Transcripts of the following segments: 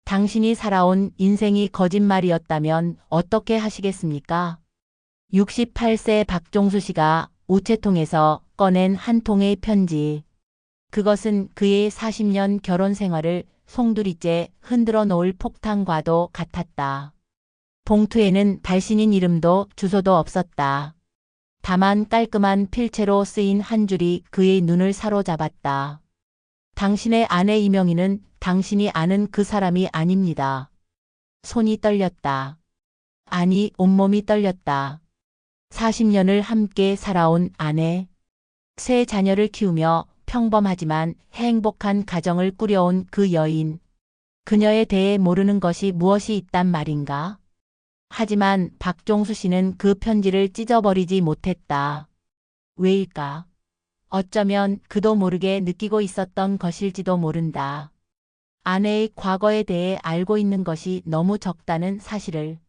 당신이 살아온 인생이 거짓말이었다면 어떻게 하시겠습니까? 68세 박종수 씨가 우체통에서 꺼낸 한 통의 편지. 그것은 그의 40년 결혼 생활을 송두리째 흔들어 놓을 폭탄과도 같았다. 봉투에는 발신인 이름도 주소도 없었다. 다만 깔끔한 필체로 쓰인 한 줄이 그의 눈을 사로잡았다. 당신의 아내 이명희는 당신이 아는 그 사람이 아닙니다. 손이 떨렸다. 아니, 온몸이 떨렸다. 40년을 함께 살아온 아내. 세 자녀를 키우며 평범하지만 행복한 가정을 꾸려온 그 여인. 그녀에 대해 모르는 것이 무엇이 있단 말인가? 하지만 박종수 씨는 그 편지를 찢어버리지 못했다. 왜일까? 어쩌면 그도 모르게 느끼고 있었던 것일지도 모른다. 아내의 과거에 대해 알고 있는 것이 너무 적다는 사실을.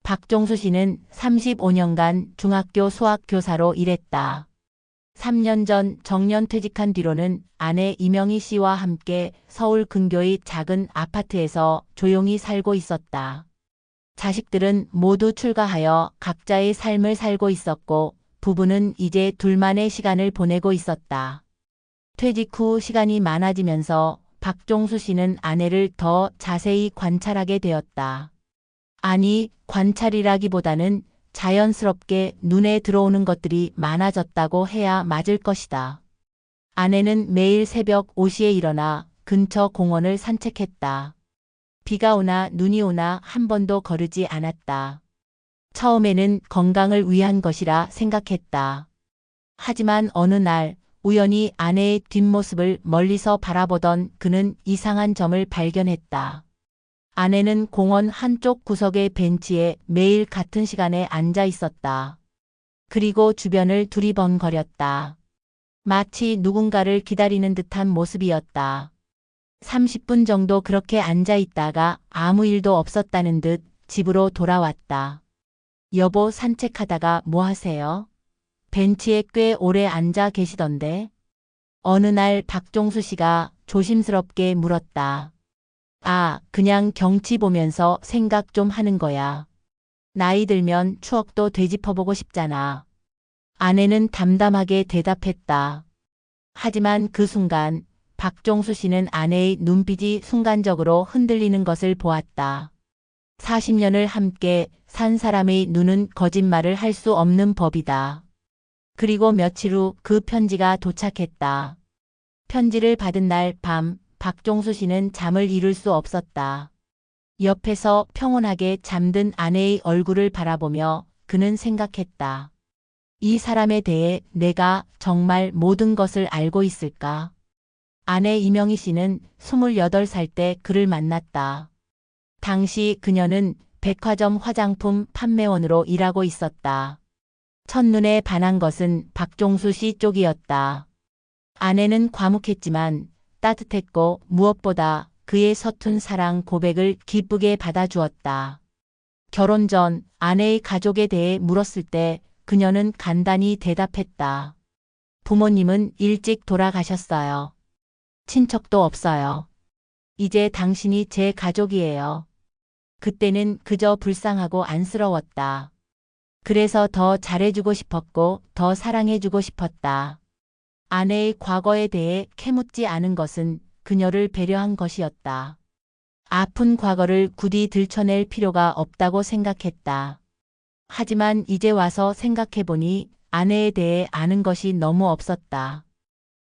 박종수 씨는 35년간 중학교 수학교사로 일했다. 3년 전 정년퇴직한 뒤로는 아내 이명희 씨와 함께 서울 근교의 작은 아파트에서 조용히 살고 있었다. 자식들은 모두 출가하여 각자의 삶을 살고 있었고 부부는 이제 둘만의 시간을 보내고 있었다. 퇴직 후 시간이 많아지면서 박종수 씨는 아내를 더 자세히 관찰하게 되었다. 아니, 관찰이라기보다는 자연스럽게 눈에 들어오는 것들이 많아졌다고 해야 맞을 것이다. 아내는 매일 새벽 5시에 일어나 근처 공원을 산책했다. 비가 오나 눈이 오나 한 번도 거르지 않았다. 처음에는 건강을 위한 것이라 생각했다. 하지만 어느 날 우연히 아내의 뒷모습을 멀리서 바라보던 그는 이상한 점을 발견했다. 아내는 공원 한쪽 구석의 벤치에 매일 같은 시간에 앉아 있었다. 그리고 주변을 두리번거렸다. 마치 누군가를 기다리는 듯한 모습이었다. 30분 정도 그렇게 앉아 있다가 아무 일도 없었다는 듯 집으로 돌아왔다. 여보, 산책하다가 뭐 하세요? 벤치에 꽤 오래 앉아 계시던데. 어느 날 박종수 씨가 조심스럽게 물었다. 아, 그냥 경치 보면서 생각 좀 하는 거야. 나이 들면 추억도 되짚어보고 싶잖아. 아내는 담담하게 대답했다. 하지만 그 순간 박종수 씨는 아내의 눈빛이 순간적으로 흔들리는 것을 보았다. 40년을 함께 산 사람의 눈은 거짓말을 할 수 없는 법이다. 그리고 며칠 후 그 편지가 도착했다. 편지를 받은 날 밤 박종수 씨는 잠을 이룰 수 없었다. 옆에서 평온하게 잠든 아내의 얼굴을 바라보며 그는 생각했다. 이 사람에 대해 내가 정말 모든 것을 알고 있을까? 아내 이명희 씨는 28살 때 그를 만났다. 당시 그녀는 백화점 화장품 판매원으로 일하고 있었다. 첫눈에 반한 것은 박종수 씨 쪽이었다. 아내는 과묵했지만 따뜻했고 무엇보다 그의 서툰 사랑 고백을 기쁘게 받아주었다. 결혼 전 아내의 가족에 대해 물었을 때 그녀는 간단히 대답했다. 부모님은 일찍 돌아가셨어요. 친척도 없어요. 이제 당신이 제 가족이에요. 그때는 그저 불쌍하고 안쓰러웠다. 그래서 더 잘해주고 싶었고 더 사랑해주고 싶었다. 아내의 과거에 대해 캐묻지 않은 것은 그녀를 배려한 것이었다. 아픈 과거를 굳이 들춰낼 필요가 없다고 생각했다. 하지만 이제 와서 생각해보니 아내에 대해 아는 것이 너무 없었다.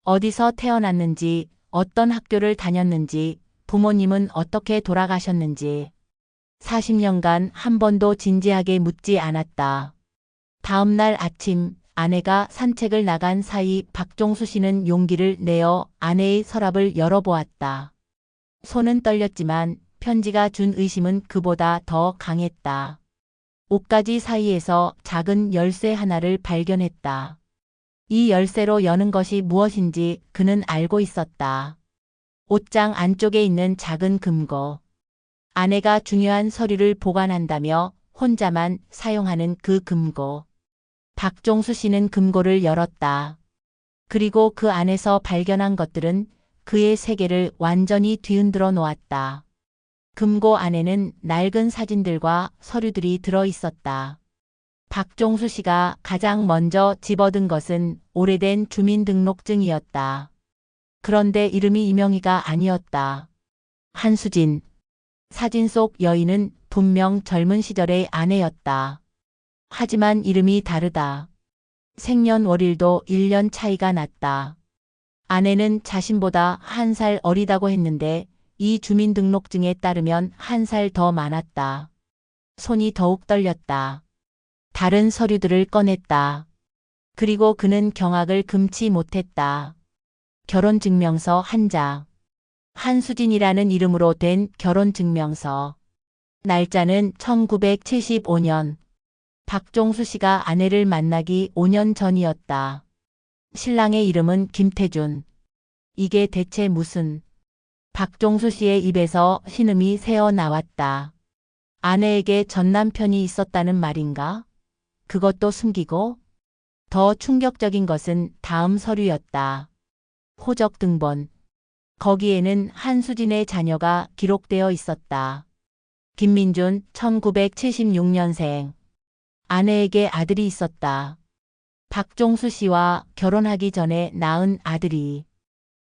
어디서 태어났는지, 어떤 학교를 다녔는지, 부모님은 어떻게 돌아가셨는지 40년간 한 번도 진지하게 묻지 않았다. 다음 날 아침 아내가 산책을 나간 사이 박종수 씨는 용기를 내어 아내의 서랍을 열어보았다. 손은 떨렸지만 편지가 준 의심은 그보다 더 강했다. 옷가지 사이에서 작은 열쇠 하나를 발견했다. 이 열쇠로 여는 것이 무엇인지 그는 알고 있었다. 옷장 안쪽에 있는 작은 금고. 아내가 중요한 서류를 보관한다며 혼자만 사용하는 그 금고. 박종수 씨는 금고를 열었다. 그리고 그 안에서 발견한 것들은 그의 세계를 완전히 뒤흔들어 놓았다. 금고 안에는 낡은 사진들과 서류들이 들어 있었다. 박종수 씨가 가장 먼저 집어든 것은 오래된 주민등록증이었다. 그런데 이름이 이명희가 아니었다. 한수진. 사진 속 여인은 분명 젊은 시절의 아내였다. 하지만 이름이 다르다. 생년월일도 1년 차이가 났다. 아내는 자신보다 1살 어리다고 했는데 이 주민등록증에 따르면 1살 더 많았다. 손이 더욱 떨렸다. 다른 서류들을 꺼냈다. 그리고 그는 경악을 금치 못했다. 결혼증명서 1장. 한수진이라는 이름으로 된 결혼증명서. 날짜는 1975년. 박종수 씨가 아내를 만나기 5년 전이었다. 신랑의 이름은 김태준. 이게 대체 무슨... 박종수 씨의 입에서 신음이 새어 나왔다. 아내에게 전남편이 있었다는 말인가? 그것도 숨기고? 더 충격적인 것은 다음 서류였다. 호적 등본. 거기에는 한수진의 자녀가 기록되어 있었다. 김민준 1976년생. 아내에게 아들이 있었다. 박종수 씨와 결혼하기 전에 낳은 아들이.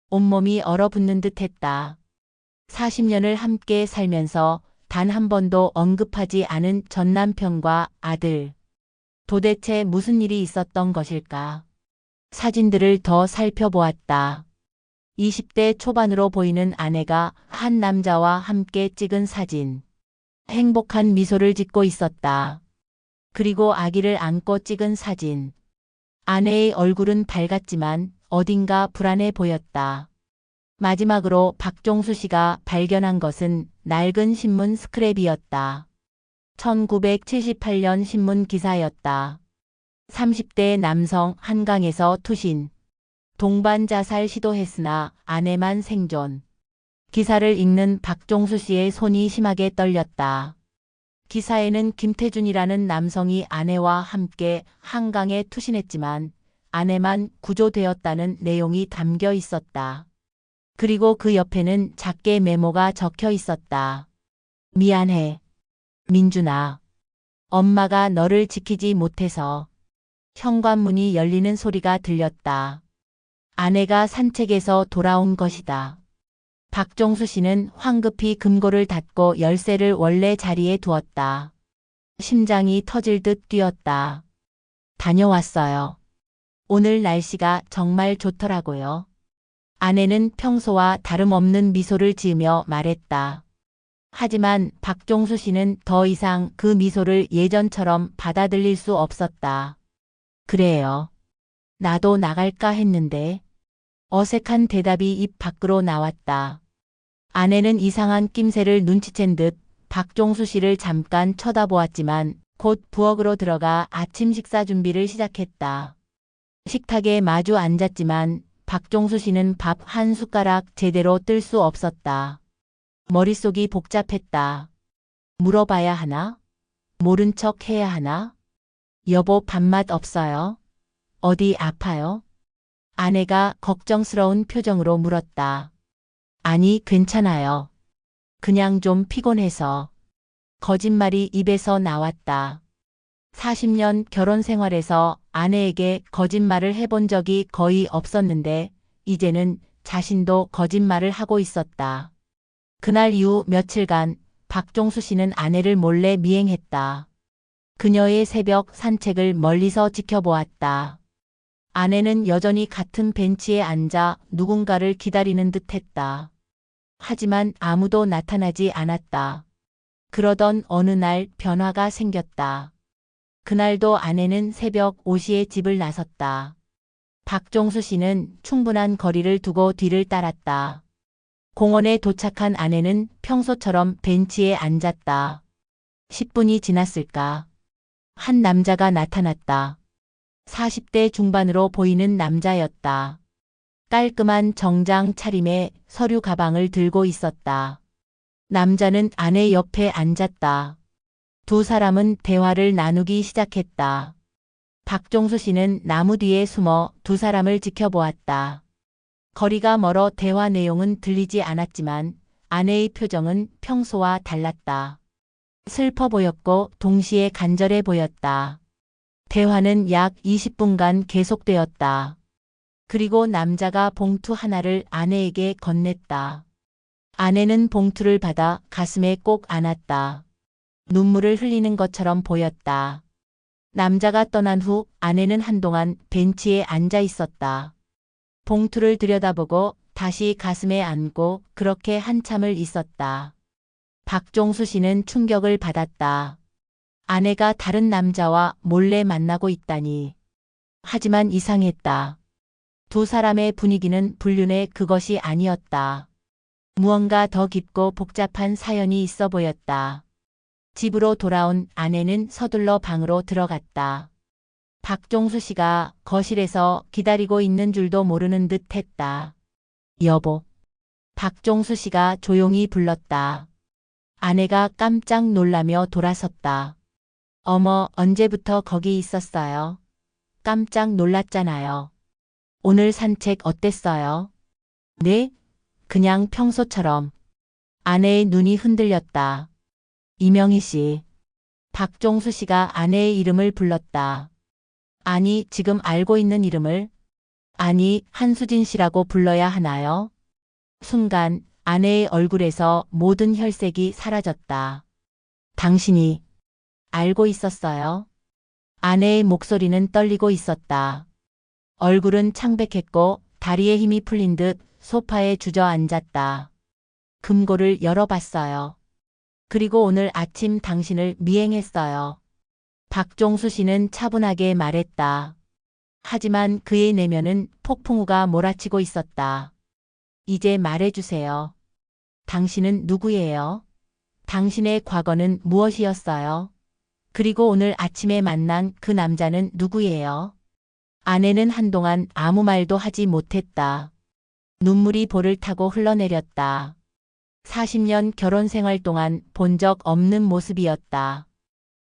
온몸이 얼어붙는 듯 했다. 40년을 함께 살면서 단 한 번도 언급하지 않은 전남편과 아들. 도대체 무슨 일이 있었던 것일까? 사진들을 더 살펴보았다. 20대 초반으로 보이는 아내가 한 남자와 함께 찍은 사진. 행복한 미소를 짓고 있었다. 그리고 아기를 안고 찍은 사진. 아내의 얼굴은 밝았지만 어딘가 불안해 보였다. 마지막으로 박종수 씨가 발견한 것은 낡은 신문 스크랩이었다. 1978년 신문 기사였다. 30대 남성 한강에서 투신. 동반 자살 시도했으나 아내만 생존. 기사를 읽는 박종수 씨의 손이 심하게 떨렸다. 기사에는 김태준이라는 남성이 아내와 함께 한강에 투신했지만 아내만 구조되었다는 내용이 담겨 있었다. 그리고 그 옆에는 작게 메모가 적혀 있었다. 미안해. 민준아. 엄마가 너를 지키지 못해서. 현관문이 열리는 소리가 들렸다. 아내가 산책에서 돌아온 것이다. 박종수 씨는 황급히 금고를 닫고 열쇠를 원래 자리에 두었다. 심장이 터질 듯 뛰었다. 다녀왔어요. 오늘 날씨가 정말 좋더라고요. 아내는 평소와 다름없는 미소를 지으며 말했다. 하지만 박종수 씨는 더 이상 그 미소를 예전처럼 받아들일 수 없었다. 그래요. 나도 나갈까 했는데. 어색한 대답이 입 밖으로 나왔다. 아내는 이상한 낌새를 눈치챈 듯 박종수 씨를 잠깐 쳐다보았지만 곧 부엌으로 들어가 아침 식사 준비를 시작했다. 식탁에 마주 앉았지만 박종수 씨는 밥 한 숟가락 제대로 뜰 수 없었다. 머릿속이 복잡했다. 물어봐야 하나? 모른 척 해야 하나? 여보 밥맛 없어요? 어디 아파요? 아내가 걱정스러운 표정으로 물었다. 아니, 괜찮아요. 그냥 좀 피곤해서. 거짓말이 입에서 나왔다. 40년 결혼 생활에서 아내에게 거짓말을 해본 적이 거의 없었는데 이제는 자신도 거짓말을 하고 있었다. 그날 이후 며칠간 박종수 씨는 아내를 몰래 미행했다. 그녀의 새벽 산책을 멀리서 지켜보았다. 아내는 여전히 같은 벤치에 앉아 누군가를 기다리는 듯했다. 하지만 아무도 나타나지 않았다. 그러던 어느 날 변화가 생겼다. 그날도 아내는 새벽 5시에 집을 나섰다. 박종수 씨는 충분한 거리를 두고 뒤를 따랐다. 공원에 도착한 아내는 평소처럼 벤치에 앉았다. 10분이 지났을까? 한 남자가 나타났다. 40대 중반으로 보이는 남자였다. 깔끔한 정장 차림에 서류 가방을 들고 있었다. 남자는 아내 옆에 앉았다. 두 사람은 대화를 나누기 시작했다. 박종수 씨는 나무 뒤에 숨어 두 사람을 지켜보았다. 거리가 멀어 대화 내용은 들리지 않았지만 아내의 표정은 평소와 달랐다. 슬퍼 보였고 동시에 간절해 보였다. 대화는 약 20분간 계속되었다. 그리고 남자가 봉투 하나를 아내에게 건넸다. 아내는 봉투를 받아 가슴에 꼭 안았다. 눈물을 흘리는 것처럼 보였다. 남자가 떠난 후 아내는 한동안 벤치에 앉아 있었다. 봉투를 들여다보고 다시 가슴에 안고 그렇게 한참을 있었다. 박종수 씨는 충격을 받았다. 아내가 다른 남자와 몰래 만나고 있다니. 하지만 이상했다. 두 사람의 분위기는 불륜의 그것이 아니었다. 무언가 더 깊고 복잡한 사연이 있어 보였다. 집으로 돌아온 아내는 서둘러 방으로 들어갔다. 박종수 씨가 거실에서 기다리고 있는 줄도 모르는 듯 했다. 여보. 박종수 씨가 조용히 불렀다. 아내가 깜짝 놀라며 돌아섰다. 어머, 언제부터 거기 있었어요? 깜짝 놀랐잖아요. 오늘 산책 어땠어요? 네? 그냥 평소처럼. 아내의 눈이 흔들렸다. 이명희 씨. 박종수 씨가 아내의 이름을 불렀다. 아니, 지금 알고 있는 이름을? 아니, 한수진 씨라고 불러야 하나요? 순간 아내의 얼굴에서 모든 혈색이 사라졌다. 당신이 알고 있었어요? 아내의 목소리는 떨리고 있었다. 얼굴은 창백했고 다리에 힘이 풀린 듯 소파에 주저앉았다. 금고를 열어봤어요. 그리고 오늘 아침 당신을 미행했어요. 박종수 씨는 차분하게 말했다. 하지만 그의 내면은 폭풍우가 몰아치고 있었다. 이제 말해주세요. 당신은 누구예요? 당신의 과거는 무엇이었어요? 그리고 오늘 아침에 만난 그 남자는 누구예요? 아내는 한동안 아무 말도 하지 못했다. 눈물이 볼을 타고 흘러내렸다. 40년 결혼 생활 동안 본 적 없는 모습이었다.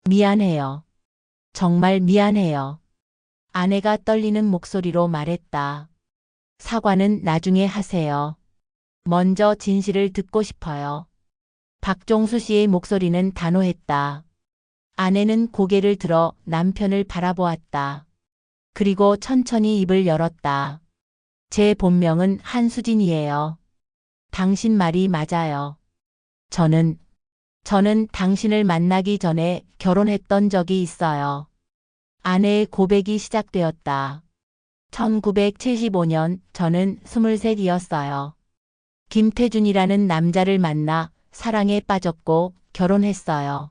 미안해요. 정말 미안해요. 아내가 떨리는 목소리로 말했다. 사과는 나중에 하세요. 먼저 진실을 듣고 싶어요. 박종수 씨의 목소리는 단호했다. 아내는 고개를 들어 남편을 바라보았다. 그리고 천천히 입을 열었다. 제 본명은 한수진이에요. 당신 말이 맞아요. 저는 당신을 만나기 전에 결혼했던 적이 있어요. 아내의 고백이 시작되었다. 1975년 저는 23이었어요. 김태준이라는 남자를 만나 사랑에 빠졌고 결혼했어요.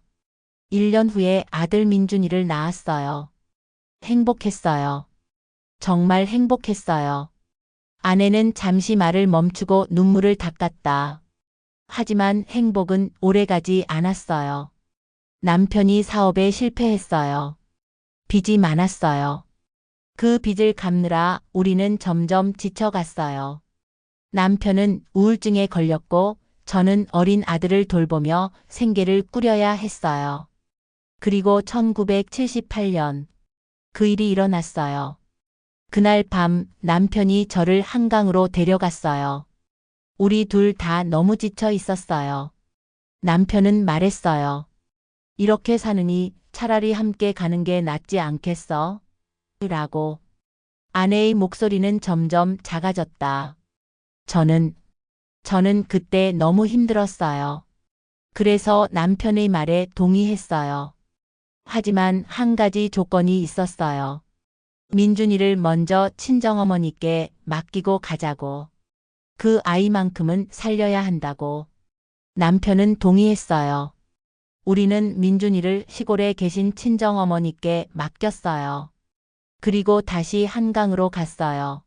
1년 후에 아들 민준이를 낳았어요. 행복했어요. 정말 행복했어요. 아내는 잠시 말을 멈추고 눈물을 닦았다. 하지만 행복은 오래가지 않았어요. 남편이 사업에 실패했어요. 빚이 많았어요. 그 빚을 갚느라 우리는 점점 지쳐갔어요. 남편은 우울증에 걸렸고 저는 어린 아들을 돌보며 생계를 꾸려야 했어요. 그리고 1978년 그 일이 일어났어요. 그날 밤 남편이 저를 한강으로 데려갔어요. 우리 둘 다 너무 지쳐 있었어요. 남편은 말했어요. 이렇게 사느니 차라리 함께 가는 게 낫지 않겠어? 라고. 아내의 목소리는 점점 작아졌다. 저는 그때 너무 힘들었어요. 그래서 남편의 말에 동의했어요. 하지만 한 가지 조건이 있었어요. 민준이를 먼저 친정어머니께 맡기고 가자고. 그 아이만큼은 살려야 한다고. 남편은 동의했어요. 우리는 민준이를 시골에 계신 친정어머니께 맡겼어요. 그리고 다시 한강으로 갔어요.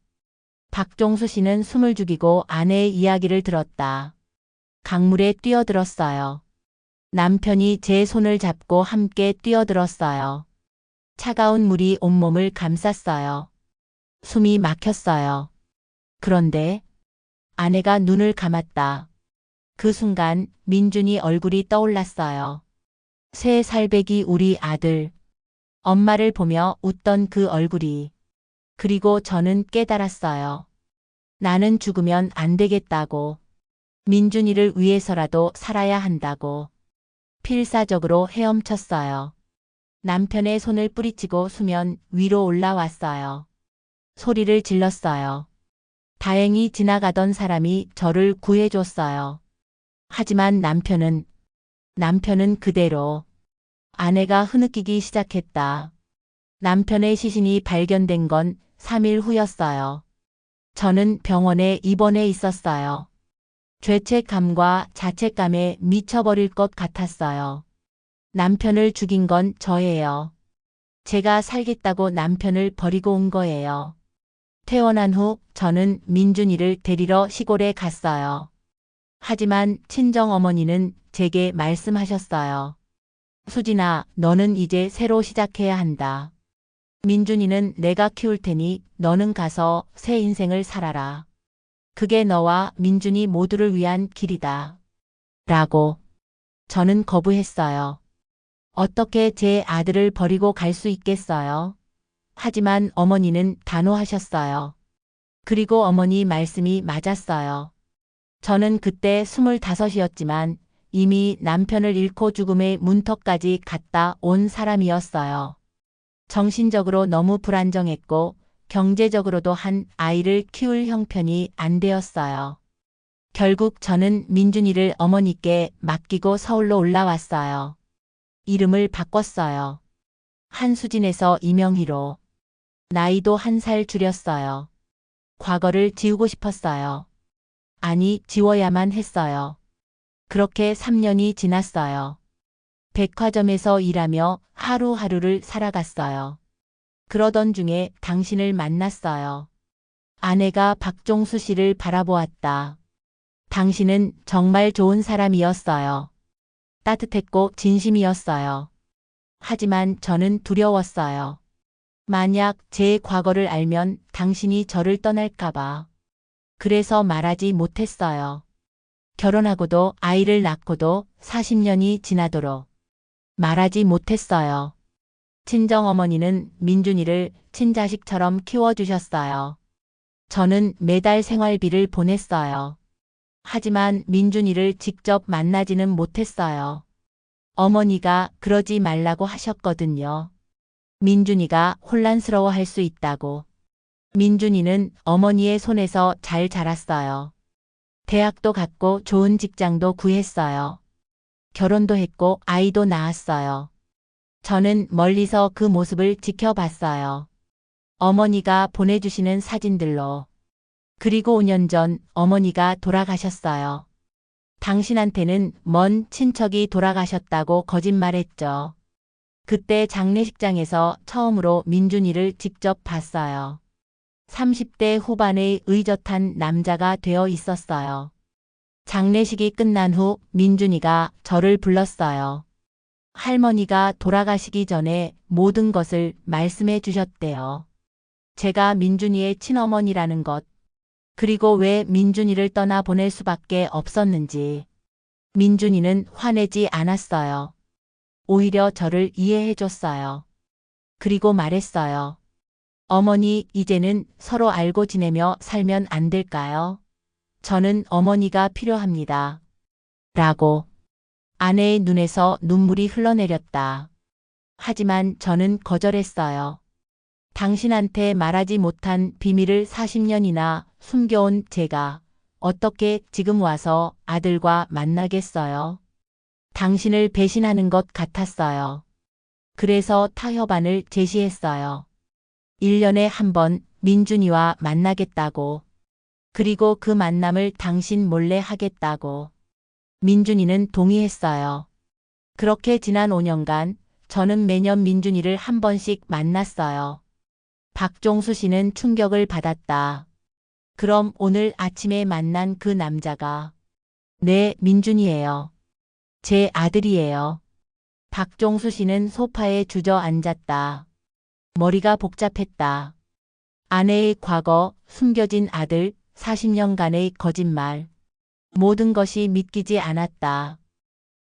박종수 씨는 숨을 죽이고 아내의 이야기를 들었다. 강물에 뛰어들었어요. 남편이 제 손을 잡고 함께 뛰어들었어요. 차가운 물이 온몸을 감쌌어요. 숨이 막혔어요. 그런데 아내가 눈을 감았다. 그 순간 민준이 얼굴이 떠올랐어요. 3살배기 우리 아들. 엄마를 보며 웃던 그 얼굴이. 그리고 저는 깨달았어요. 나는 죽으면 안 되겠다고. 민준이를 위해서라도 살아야 한다고 필사적으로 헤엄쳤어요. 남편의 손을 뿌리치고 수면 위로 올라왔어요. 소리를 질렀어요. 다행히 지나가던 사람이 저를 구해줬어요. 하지만 남편은 그대로. 아내가 흐느끼기 시작했다. 남편의 시신이 발견된 건 3일 후였어요. 저는 병원에 입원해 있었어요. 죄책감과 자책감에 미쳐버릴 것 같았어요. 남편을 죽인 건 저예요. 제가 살겠다고 남편을 버리고 온 거예요. 퇴원한 후 저는 민준이를 데리러 시골에 갔어요. 하지만 친정어머니는 제게 말씀하셨어요. 수진아, 너는 이제 새로 시작해야 한다. 민준이는 내가 키울 테니 너는 가서 새 인생을 살아라. 그게 너와 민준이 모두를 위한 길이다. 라고. 저는 거부했어요. 어떻게 제 아들을 버리고 갈 수 있겠어요? 하지만 어머니는 단호하셨어요. 그리고 어머니 말씀이 맞았어요. 저는 그때 25이었지만 이미 남편을 잃고 죽음의 문턱까지 갔다 온 사람이었어요. 정신적으로 너무 불안정했고 경제적으로도 한 아이를 키울 형편이 안 되었어요. 결국 저는 민준이를 어머니께 맡기고 서울로 올라왔어요. 이름을 바꿨어요. 한수진에서 이명희로. 나이도 1살 줄였어요. 과거를 지우고 싶었어요. 아니, 지워야만 했어요. 그렇게 3년이 지났어요. 백화점에서 일하며 하루하루를 살아갔어요. 그러던 중에 당신을 만났어요. 아내가 박종수 씨를 바라보았다. 당신은 정말 좋은 사람이었어요. 따뜻했고 진심이었어요. 하지만 저는 두려웠어요. 만약 제 과거를 알면 당신이 저를 떠날까봐. 그래서 말하지 못했어요. 결혼하고도 아이를 낳고도 40년이 지나도록 말하지 못했어요. 친정어머니는 민준이를 친자식처럼 키워주셨어요. 저는 매달 생활비를 보냈어요. 하지만 민준이를 직접 만나지는 못했어요. 어머니가 그러지 말라고 하셨거든요. 민준이가 혼란스러워할 수 있다고. 민준이는 어머니의 손에서 잘 자랐어요. 대학도 갔고 좋은 직장도 구했어요. 결혼도 했고 아이도 낳았어요. 저는 멀리서 그 모습을 지켜봤어요. 어머니가 보내주시는 사진들로. 그리고 5년 전 어머니가 돌아가셨어요. 당신한테는 먼 친척이 돌아가셨다고 거짓말했죠. 그때 장례식장에서 처음으로 민준이를 직접 봤어요. 30대 후반의 의젓한 남자가 되어 있었어요. 장례식이 끝난 후 민준이가 저를 불렀어요. 할머니가 돌아가시기 전에 모든 것을 말씀해 주셨대요. 제가 민준이의 친어머니라는 것, 그리고 왜 민준이를 떠나 보낼 수밖에 없었는지. 민준이는 화내지 않았어요. 오히려 저를 이해해 줬어요. 그리고 말했어요. 어머니, 이제는 서로 알고 지내며 살면 안 될까요? 저는 어머니가 필요합니다. 라고. 아내의 눈에서 눈물이 흘러내렸다. 하지만 저는 거절했어요. 당신한테 말하지 못한 비밀을 40년이나 숨겨온 제가 어떻게 지금 와서 아들과 만나겠어요? 당신을 배신하는 것 같았어요. 그래서 타협안을 제시했어요. 1년에 한 번 민준이와 만나겠다고. 그리고 그 만남을 당신 몰래 하겠다고. 민준이는 동의했어요. 그렇게 지난 5년간 저는 매년 민준이를 한 번씩 만났어요. 박종수 씨는 충격을 받았다. 그럼 오늘 아침에 만난 그 남자가 네, 민준이에요. 제 아들이에요. 박종수 씨는 소파에 주저앉았다. 머리가 복잡했다. 아내의 과거, 숨겨진 아들, 40년간의 거짓말. 모든 것이 믿기지 않았다.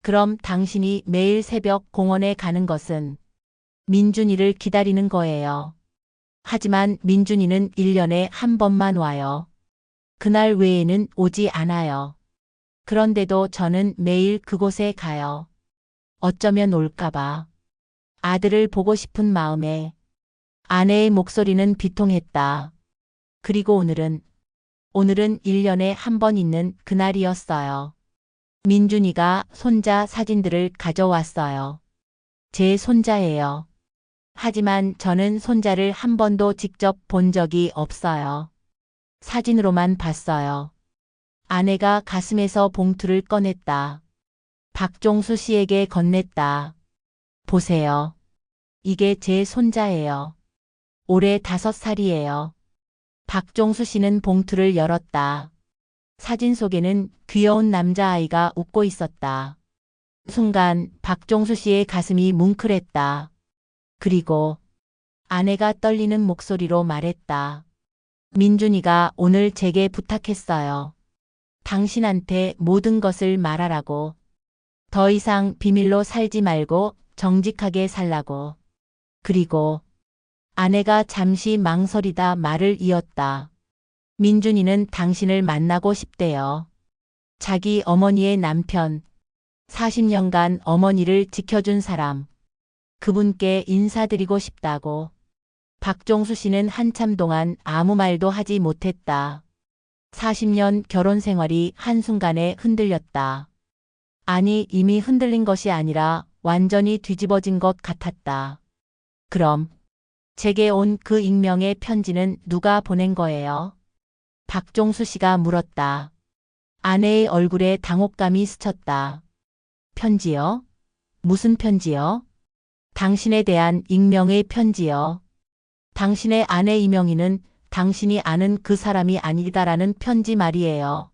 그럼 당신이 매일 새벽 공원에 가는 것은 민준이를 기다리는 거예요. 하지만 민준이는 1년에 한 번만 와요. 그날 외에는 오지 않아요. 그런데도 저는 매일 그곳에 가요. 어쩌면 올까봐. 아들을 보고 싶은 마음에. 아내의 목소리는 비통했다. 그리고 오늘은 1년에 한 번 있는 그날이었어요. 민준이가 손자 사진들을 가져왔어요. 제 손자예요. 하지만 저는 손자를 한 번도 직접 본 적이 없어요. 사진으로만 봤어요. 아내가 가슴에서 봉투를 꺼냈다. 박종수 씨에게 건넸다. 보세요. 이게 제 손자예요. 올해 5살이에요. 박종수 씨는 봉투를 열었다. 사진 속에는 귀여운 남자아이가 웃고 있었다. 순간 박종수 씨의 가슴이 뭉클했다. 그리고 아내가 떨리는 목소리로 말했다. 민준이가 오늘 제게 부탁했어요. 당신한테 모든 것을 말하라고. 더 이상 비밀로 살지 말고 정직하게 살라고. 그리고 아내가 잠시 망설이다 말을 이었다. 민준이는 당신을 만나고 싶대요. 자기 어머니의 남편, 40년간 어머니를 지켜준 사람. 그분께 인사드리고 싶다고. 박종수 씨는 한참 동안 아무 말도 하지 못했다. 40년 결혼 생활이 한순간에 흔들렸다. 아니, 이미 흔들린 것이 아니라 완전히 뒤집어진 것 같았다. 그럼 제게 온 그 익명의 편지는 누가 보낸 거예요? 박종수 씨가 물었다. 아내의 얼굴에 당혹감이 스쳤다. 편지요? 무슨 편지요? 당신에 대한 익명의 편지요. 당신의 아내 이명희는 당신이 아는 그 사람이 아니다라는 편지 말이에요.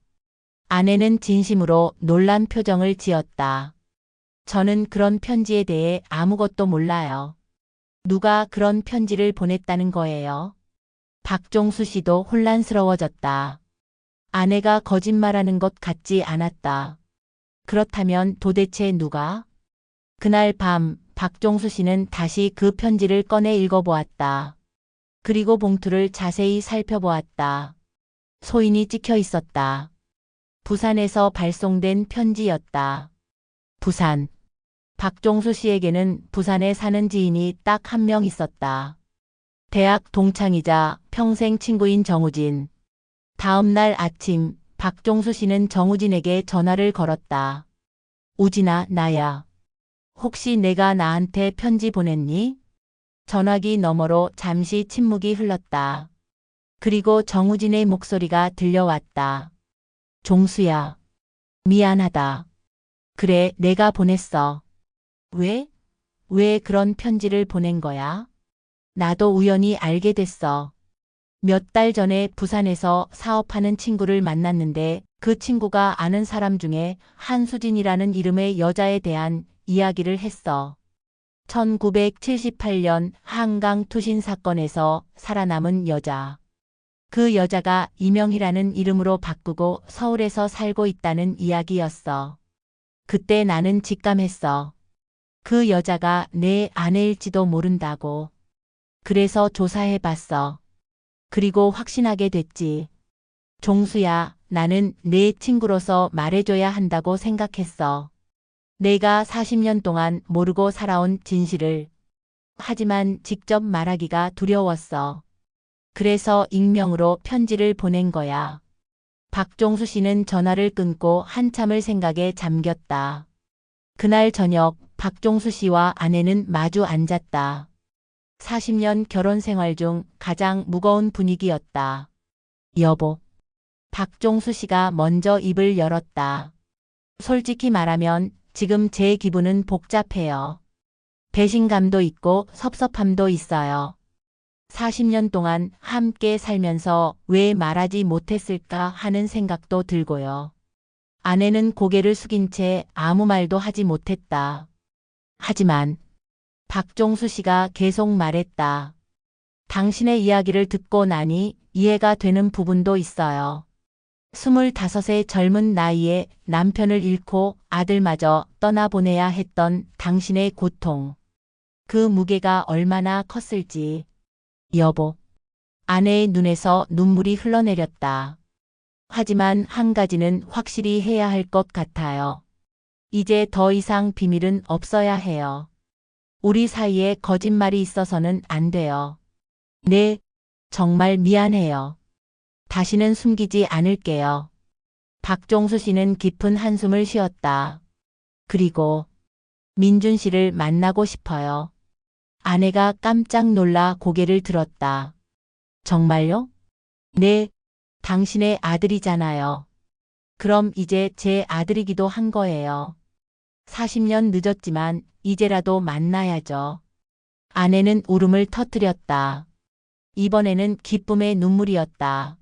아내는 진심으로 놀란 표정을 지었다. 저는 그런 편지에 대해 아무것도 몰라요. 누가 그런 편지를 보냈다는 거예요? 박종수 씨도 혼란스러워졌다. 아내가 거짓말하는 것 같지 않았다. 그렇다면 도대체 누가? 그날 밤 박종수 씨는 다시 그 편지를 꺼내 읽어보았다. 그리고 봉투를 자세히 살펴보았다. 소인이 찍혀 있었다. 부산에서 발송된 편지였다. 부산. 박종수 씨에게는 부산에 사는 지인이 딱 한 명 있었다. 대학 동창이자 평생 친구인 정우진. 다음 날 아침 박종수 씨는 정우진에게 전화를 걸었다. 우진아, 나야. 혹시 내가 나한테 편지 보냈니? 전화기 너머로 잠시 침묵이 흘렀다. 그리고 정우진의 목소리가 들려왔다. 종수야. 미안하다. 그래, 내가 보냈어. 왜? 왜 그런 편지를 보낸 거야? 나도 우연히 알게 됐어. 몇 달 전에 부산에서 사업하는 친구를 만났는데 그 친구가 아는 사람 중에 한수진이라는 이름의 여자에 대한 이야기를 했어. 1978년 한강 투신 사건에서 살아남은 여자. 그 여자가 이명희라는 이름으로 바꾸고 서울에서 살고 있다는 이야기였어. 그때 나는 직감했어. 그 여자가 내 아내일지도 모른다고. 그래서 조사해봤어. 그리고 확신하게 됐지. 종수야, 나는 내 친구로서 말해줘야 한다고 생각했어. 내가 40년 동안 모르고 살아온 진실을. 하지만 직접 말하기가 두려웠어. 그래서 익명으로 편지를 보낸 거야. 박종수 씨는 전화를 끊고 한참을 생각에 잠겼다. 그날 저녁 박종수 씨와 아내는 마주 앉았다. 40년 결혼 생활 중 가장 무거운 분위기였다. 여보. 박종수 씨가 먼저 입을 열었다. 솔직히 말하면 지금 제 기분은 복잡해요. 배신감도 있고 섭섭함도 있어요. 40년 동안 함께 살면서 왜 말하지 못했을까 하는 생각도 들고요. 아내는 고개를 숙인 채 아무 말도 하지 못했다. 하지만 박종수 씨가 계속 말했다. 당신의 이야기를 듣고 나니 이해가 되는 부분도 있어요. 25의 젊은 나이에 남편을 잃고 아들마저 떠나보내야 했던 당신의 고통. 그 무게가 얼마나 컸을지. 여보. 아내의 눈에서 눈물이 흘러내렸다. 하지만 한 가지는 확실히 해야 할 것 같아요. 이제 더 이상 비밀은 없어야 해요. 우리 사이에 거짓말이 있어서는 안 돼요. 네, 정말 미안해요. 다시는 숨기지 않을게요. 박종수 씨는 깊은 한숨을 쉬었다. 그리고 민준 씨를 만나고 싶어요. 아내가 깜짝 놀라 고개를 들었다. 정말요? 네, 당신의 아들이잖아요. 그럼 이제 제 아들이기도 한 거예요. 40년 늦었지만 이제라도 만나야죠. 아내는 울음을 터뜨렸다. 이번에는 기쁨의 눈물이었다.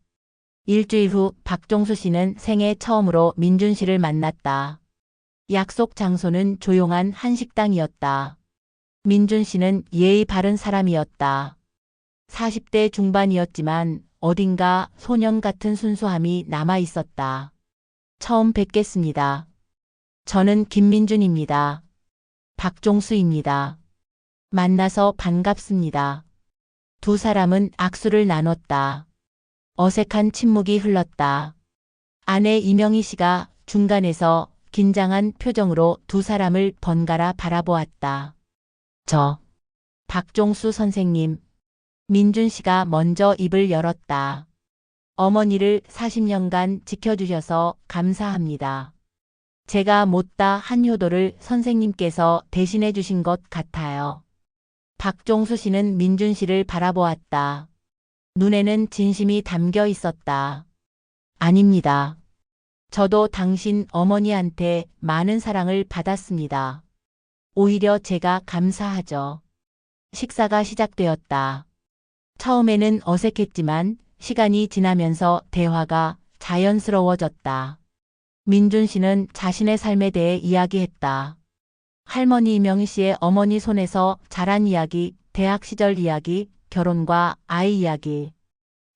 일주일 후 박종수 씨는 생애 처음으로 민준 씨를 만났다. 약속 장소는 조용한 한식당이었다. 민준 씨는 예의 바른 사람이었다. 40대 중반이었지만 어딘가 소년 같은 순수함이 남아 있었다. 처음 뵙겠습니다. 저는 김민준입니다. 박종수입니다. 만나서 반갑습니다. 두 사람은 악수를 나눴다. 어색한 침묵이 흘렀다. 아내 이명희 씨가 중간에서 긴장한 표정으로 두 사람을 번갈아 바라보았다. 박종수 선생님. 민준 씨가 먼저 입을 열었다. 어머니를 40년간 지켜주셔서 감사합니다. 제가 못다 한 효도를 선생님께서 대신해 주신 것 같아요. 박종수 씨는 민준 씨를 바라보았다. 눈에는 진심이 담겨 있었다. 아닙니다. 저도 당신 어머니한테 많은 사랑을 받았습니다. 오히려 제가 감사하죠. 식사가 시작되었다. 처음에는 어색했지만 시간이 지나면서 대화가 자연스러워졌다. 민준 씨는 자신의 삶에 대해 이야기했다. 할머니 이명희 씨의 어머니 손에서 자란 이야기, 대학 시절 이야기, 결혼과 아이 이야기.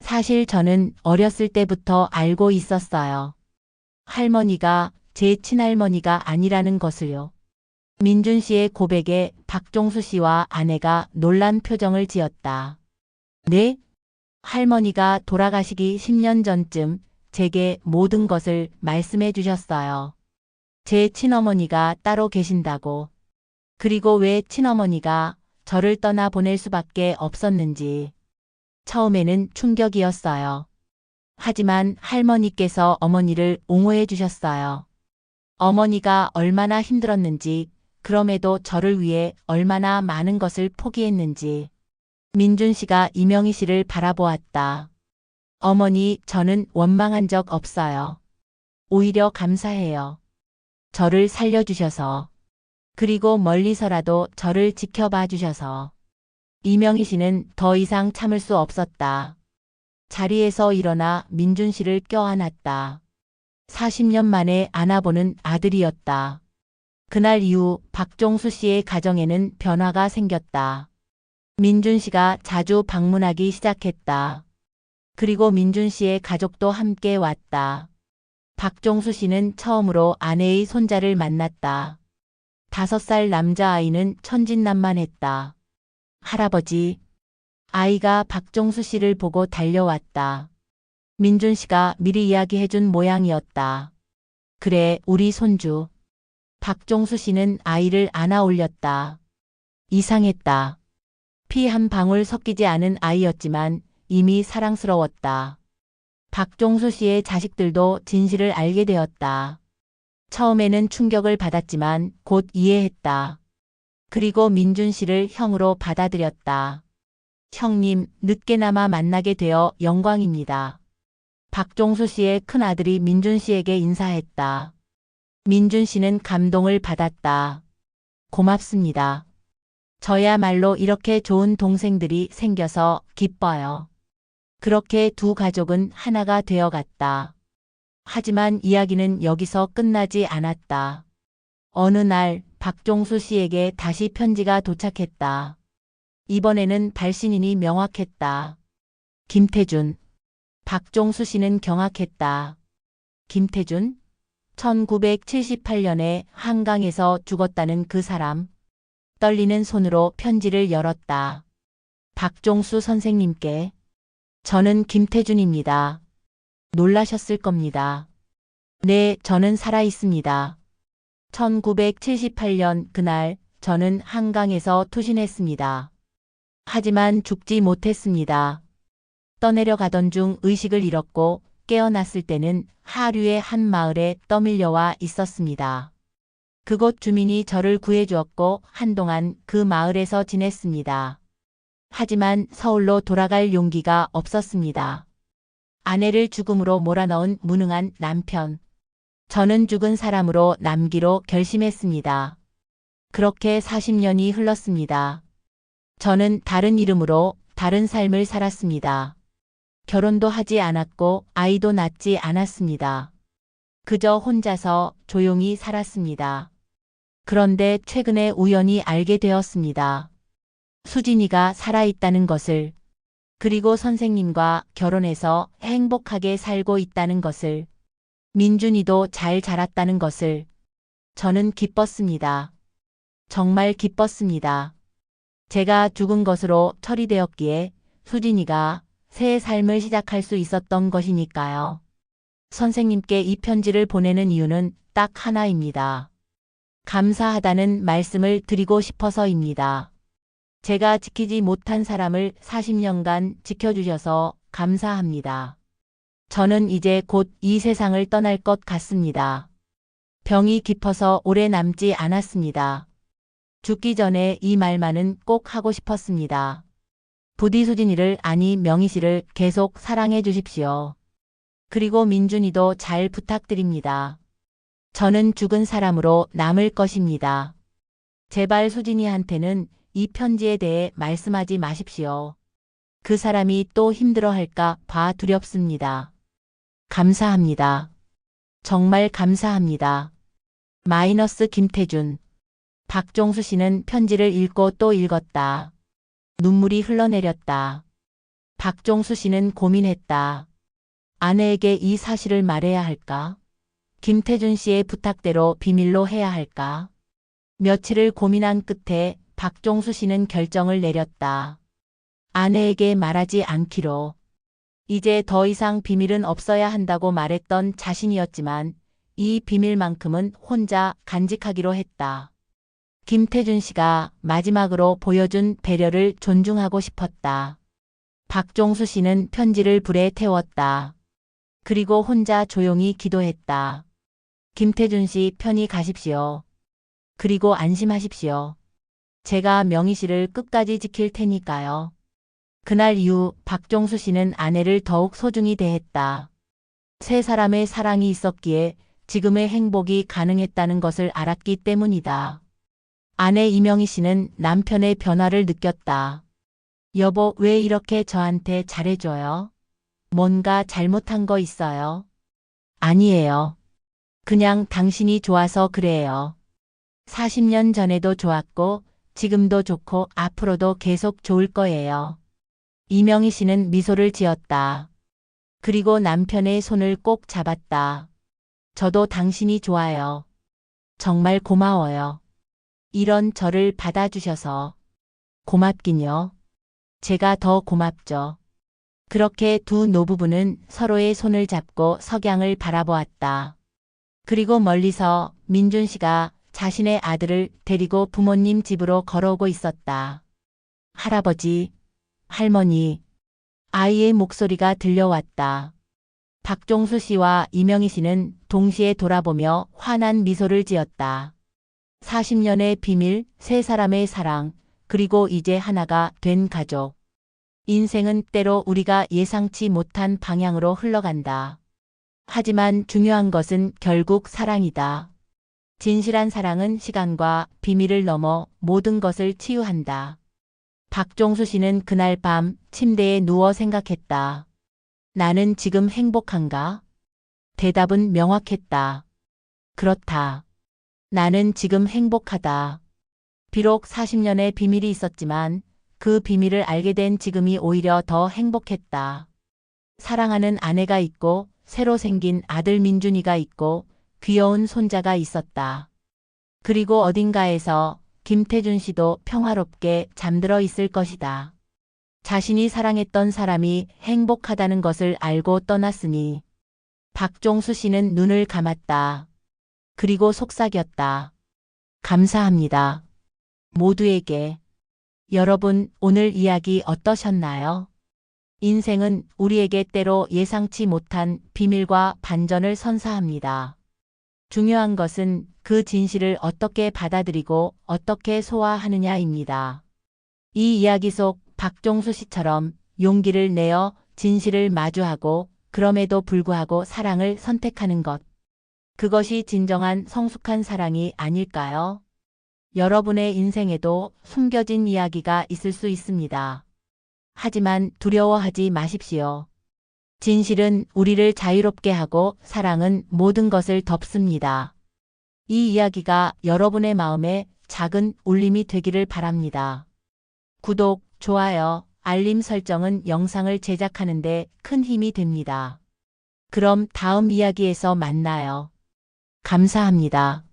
사실 저는 어렸을 때부터 알고 있었어요. 할머니가 제 친할머니가 아니라는 것을요. 민준 씨의 고백에 박종수 씨와 아내가 놀란 표정을 지었다. 네? 할머니가 돌아가시기 10년 전쯤 제게 모든 것을 말씀해 주셨어요. 제 친어머니가 따로 계신다고. 그리고 왜 친어머니가 저를 떠나 보낼 수밖에 없었는지. 처음에는 충격이었어요. 하지만 할머니께서 어머니를 옹호해 주셨어요. 어머니가 얼마나 힘들었는지, 그럼에도 저를 위해 얼마나 많은 것을 포기했는지. 민준 씨가 이명희 씨를 바라보았다. 어머니, 저는 원망한 적 없어요. 오히려 감사해요. 저를 살려주셔서. 그리고 멀리서라도 저를 지켜봐 주셔서. 이명희 씨는 더 이상 참을 수 없었다. 자리에서 일어나 민준 씨를 껴안았다. 40년 만에 안아보는 아들이었다. 그날 이후 박종수 씨의 가정에는 변화가 생겼다. 민준 씨가 자주 방문하기 시작했다. 그리고 민준 씨의 가족도 함께 왔다. 박종수 씨는 처음으로 아내의 손자를 만났다. 5살 남자아이는 천진난만했다. 할아버지. 아이가 박종수 씨를 보고 달려왔다. 민준 씨가 미리 이야기해준 모양이었다. 그래, 우리 손주. 박종수 씨는 아이를 안아 올렸다. 이상했다. 피 한 방울 섞이지 않은 아이였지만 이미 사랑스러웠다. 박종수 씨의 자식들도 진실을 알게 되었다. 처음에는 충격을 받았지만 곧 이해했다. 그리고 민준 씨를 형으로 받아들였다. 형님, 늦게나마 만나게 되어 영광입니다. 박종수 씨의 큰아들이 민준 씨에게 인사했다. 민준 씨는 감동을 받았다. 고맙습니다. 저야말로 이렇게 좋은 동생들이 생겨서 기뻐요. 그렇게 두 가족은 하나가 되어갔다. 하지만 이야기는 여기서 끝나지 않았다. 어느 날 박종수 씨에게 다시 편지가 도착했다. 이번에는 발신인이 명확했다. 김태준. 박종수 씨는 경악했다. 김태준? 1978년에 한강에서 죽었다는 그 사람. 떨리는 손으로 편지를 열었다. 박종수 선생님께. 저는 김태준입니다. 놀라셨을 겁니다. 네, 저는 살아 있습니다. 1978년 그날 저는 한강에서 투신했습니다. 하지만 죽지 못했습니다. 떠내려가던 중 의식을 잃었고 깨어났을 때는 하류의 한 마을에 떠밀려와 있었습니다. 그곳 주민이 저를 구해주었고 한동안 그 마을에서 지냈습니다. 하지만 서울로 돌아갈 용기가 없었습니다. 아내를 죽음으로 몰아넣은 무능한 남편. 저는 죽은 사람으로 남기로 결심했습니다. 그렇게 40년이 흘렀습니다. 저는 다른 이름으로 다른 삶을 살았습니다. 결혼도 하지 않았고 아이도 낳지 않았습니다. 그저 혼자서 조용히 살았습니다. 그런데 최근에 우연히 알게 되었습니다. 수진이가 살아있다는 것을, 그리고 선생님과 결혼해서 행복하게 살고 있다는 것을, 민준이도 잘 자랐다는 것을. 저는 기뻤습니다. 정말 기뻤습니다. 제가 죽은 것으로 처리되었기에 수진이가 새 삶을 시작할 수 있었던 것이니까요. 선생님께 이 편지를 보내는 이유는 딱 하나입니다. 감사하다는 말씀을 드리고 싶어서입니다. 제가 지키지 못한 사람을 40년간 지켜주셔서 감사합니다. 저는 이제 곧 이 세상을 떠날 것 같습니다. 병이 깊어서 오래 남지 않았습니다. 죽기 전에 이 말만은 꼭 하고 싶었습니다. 부디 수진이를, 아니 명희 씨를 계속 사랑해 주십시오. 그리고 민준이도 잘 부탁드립니다. 저는 죽은 사람으로 남을 것입니다. 제발 수진이한테는 이 편지에 대해 말씀하지 마십시오. 그 사람이 또 힘들어할까 봐 두렵습니다. 감사합니다. 정말 감사합니다. 마이너스 김태준. 박종수 씨는 편지를 읽고 또 읽었다. 눈물이 흘러내렸다. 박종수 씨는 고민했다. 아내에게 이 사실을 말해야 할까? 김태준 씨의 부탁대로 비밀로 해야 할까? 며칠을 고민한 끝에 박종수 씨는 결정을 내렸다. 아내에게 말하지 않기로. 이제 더 이상 비밀은 없어야 한다고 말했던 자신이었지만 이 비밀만큼은 혼자 간직하기로 했다. 김태준 씨가 마지막으로 보여준 배려를 존중하고 싶었다. 박종수 씨는 편지를 불에 태웠다. 그리고 혼자 조용히 기도했다. 김태준 씨 편히 가십시오. 그리고 안심하십시오. 제가 명희 씨를 끝까지 지킬 테니까요. 그날 이후 박종수 씨는 아내를 더욱 소중히 대했다. 세 사람의 사랑이 있었기에 지금의 행복이 가능했다는 것을 알았기 때문이다. 아내 이명희 씨는 남편의 변화를 느꼈다. 여보, 왜 이렇게 저한테 잘해줘요? 뭔가 잘못한 거 있어요? 아니에요. 그냥 당신이 좋아서 그래요. 40년 전에도 좋았고 지금도 좋고 앞으로도 계속 좋을 거예요. 이명희 씨는 미소를 지었다. 그리고 남편의 손을 꼭 잡았다. 저도 당신이 좋아요. 정말 고마워요. 이런 저를 받아주셔서. 고맙긴요. 제가 더 고맙죠. 그렇게 두 노부부는 서로의 손을 잡고 석양을 바라보았다. 그리고 멀리서 민준 씨가 자신의 아들을 데리고 부모님 집으로 걸어오고 있었다. 할아버지, 할머니, 아이의 목소리가 들려왔다. 박종수 씨와 이명희 씨는 동시에 돌아보며 환한 미소를 지었다. 40년의 비밀, 세 사람의 사랑, 그리고 이제 하나가 된 가족. 인생은 때로 우리가 예상치 못한 방향으로 흘러간다. 하지만 중요한 것은 결국 사랑이다. 진실한 사랑은 시간과 비밀을 넘어 모든 것을 치유한다. 박종수 씨는 그날 밤 침대에 누워 생각했다. 나는 지금 행복한가? 대답은 명확했다. 그렇다. 나는 지금 행복하다. 비록 40년의 비밀이 있었지만 그 비밀을 알게 된 지금이 오히려 더 행복했다. 사랑하는 아내가 있고 새로 생긴 아들 민준이가 있고 귀여운 손자가 있었다. 그리고 어딘가에서 김태준 씨도 평화롭게 잠들어 있을 것이다. 자신이 사랑했던 사람이 행복하다는 것을 알고 떠났으니 박종수 씨는 눈을 감았다. 그리고 속삭였다. 감사합니다. 모두에게. 여러분, 오늘 이야기 어떠셨나요? 인생은 우리에게 때로 예상치 못한 비밀과 반전을 선사합니다. 중요한 것은 그 진실을 어떻게 받아들이고 어떻게 소화하느냐입니다. 이 이야기 속 박종수 씨처럼 용기를 내어 진실을 마주하고 그럼에도 불구하고 사랑을 선택하는 것. 그것이 진정한 성숙한 사랑이 아닐까요? 여러분의 인생에도 숨겨진 이야기가 있을 수 있습니다. 하지만 두려워하지 마십시오. 진실은 우리를 자유롭게 하고 사랑은 모든 것을 덮습니다. 이 이야기가 여러분의 마음에 작은 울림이 되기를 바랍니다. 구독, 좋아요, 알림 설정은 영상을 제작하는 데 큰 힘이 됩니다. 그럼 다음 이야기에서 만나요. 감사합니다.